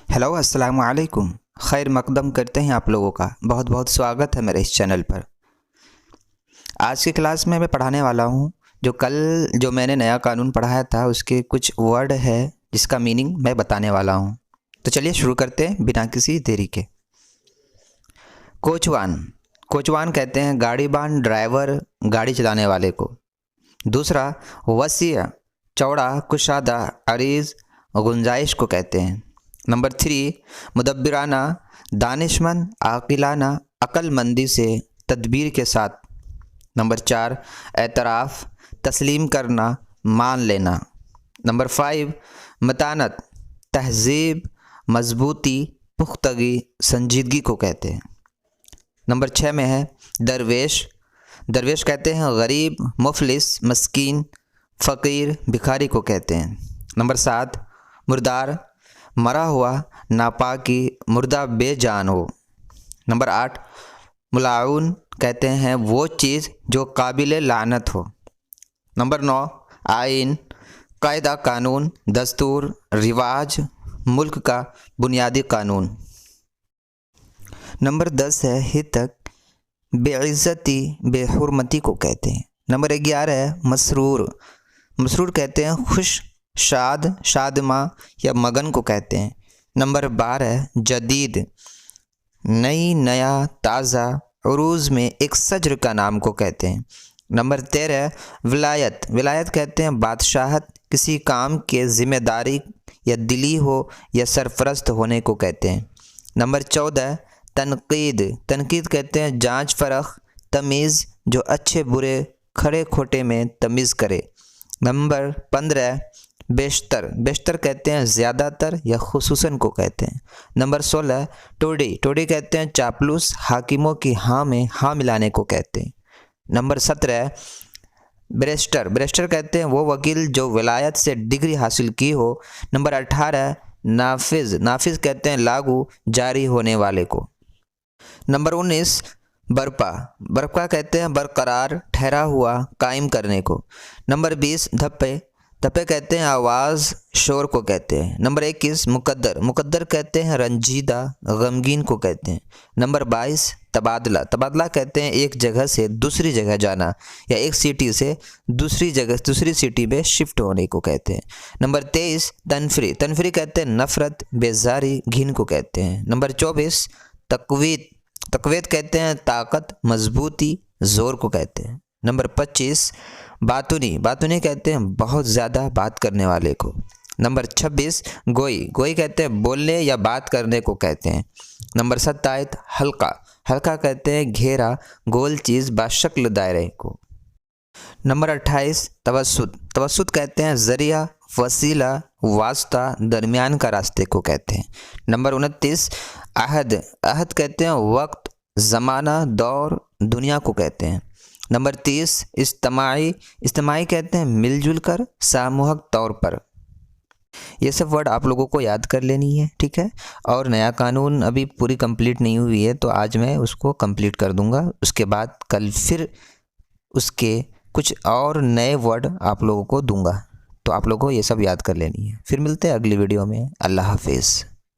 Hello अस्सलाम वालेकुम। खैर मकदम करते हैं आप लोगों का। बहुत बहुत स्वागत है मेरे इस चैनल पर। आज की क्लास में मैं पढ़ाने वाला हूँ जो मैंने नया कानून पढ़ाया था उसके कुछ वर्ड है जिसका मीनिंग मैं बताने वाला हूँ। तो चलिए शुरू करते हैं बिना किसी देरी के। कोचवान। कोचवान कहते हैं गाड़ीबान, ड्राइवर, गाड़ी चलाने वाले को। दूसरा वसीय, चौड़ा, कुशादा, अरीज, गुंजाइश को कहते हैं। नंबर 3 मुदब्बिराना, दानिशमंद, आकिलाना, अक्लमंदी से, तदबीर के साथ। नंबर 4 एतराफ़, तस्लीम करना, मान लेना। नंबर 5 मतानत, तहज़ीब, मजबूती, पुख्तगी, संजीदगी को कहते हैं। नंबर 6 में है दरवेश। दरवेश कहते हैं गरीब, मुफलिस, मस्कीन, फ़कीर, भिखारी को कहते हैं। नंबर 7 मुर्दार, मरा हुआ, नापाकी, मुर्दा बेजान हो। नंबर 8 मुलाउन कहते हैं वो चीज़ जो काबिल लानत हो। नंबर 9 आइन, कायदा, कानून, दस्तूर, रिवाज, मुल्क का बुनियादी कानून। नंबर 10 है हितक, बेइज्जती, बेहुरमती को कहते हैं। नंबर 11 है मसरूर। मसरूर कहते हैं खुश, शाद, शादमा या मगन को कहते हैं। नंबर 12 है जदीद, नई, नया, ताज़ा, उरूज़ में एक सज्र का नाम को कहते हैं। नंबर 13 विलायत। विलायत कहते हैं बादशाहत, किसी काम के ज़िम्मेदारी या दिली हो या सरफरस्त होने को कहते हैं। नंबर 14 तनकीद। तनकीद कहते हैं जांच परख, तमीज़, जो अच्छे बुरे, खरे खोटे में तमीज़ करे। नंबर 15 बेशतर। बेशतर कहते हैं ज़्यादातर या खुसूसन को कहते हैं। नंबर 16 टोडी। टोडी कहते हैं चापलूस, हाकिमों की हाँ में हाँ मिलाने को कहते हैं। Number 17 barrister. बैरिस्टर कहते हैं वो वकील जो विलायत से डिग्री हासिल की हो। नंबर 18 नाफिज। नाफिज कहते हैं लागू, जारी होने वाले को। नंबर 19 बरपा। बरपा कहते हैं बरकरार, ठहरा हुआ, कायम करने को। नंबर 20 धप्पे। धप्पे कहते हैं आवाज़, शोर को कहते हैं। नंबर 21 मुकद्दर। मुकद्दर कहते हैं रंजीदा, गमगीन को कहते हैं। नंबर 22 तबादला। तबादला कहते हैं एक जगह से दूसरी जगह जाना या एक सिटी से दूसरी सिटी में शिफ्ट होने को कहते हैं। नंबर 23 तनफरी। तनफरी कहते हैं नफ़रत, बेजारी, घिन को कहते हैं। नंबर 24 तकवीत। तकवीत कहते हैं ताकत, मजबूती, ज़ोर को कहते हैं। नंबर 25 बातुनी। बातुनी कहते हैं बहुत ज़्यादा बात करने वाले को। नंबर 26 गोई। गोई कहते हैं बोलने या बात करने को कहते हैं। नंबर 27 हल्का। हल्का कहते हैं घेरा, गोल चीज़ बाशक्ल दायरे को। नंबर 28 तवस्सुत। तवस्सुत कहते हैं ज़रिया, वसीला, वास्ता, दरमियान का रास्ते को कहते हैं। नंबर 29 अहद। अहद कहते हैं वक्त, ज़माना, दौर, दुनिया को कहते हैं। नंबर 30 इज्तिमाई। इज्तिमाई कहते हैं मिलजुल कर, सामूहिक तौर पर। ये सब वर्ड आप लोगों को याद कर लेनी है, ठीक है। और नया कानून अभी पूरी कंप्लीट नहीं हुई है तो आज मैं उसको कंप्लीट कर दूंगा। उसके बाद कल फिर उसके कुछ और नए वर्ड आप लोगों को दूंगा, तो आप लोगों को ये सब याद कर लेनी है। फिर मिलते हैं अगली वीडियो में। अल्लाह हाफिज़।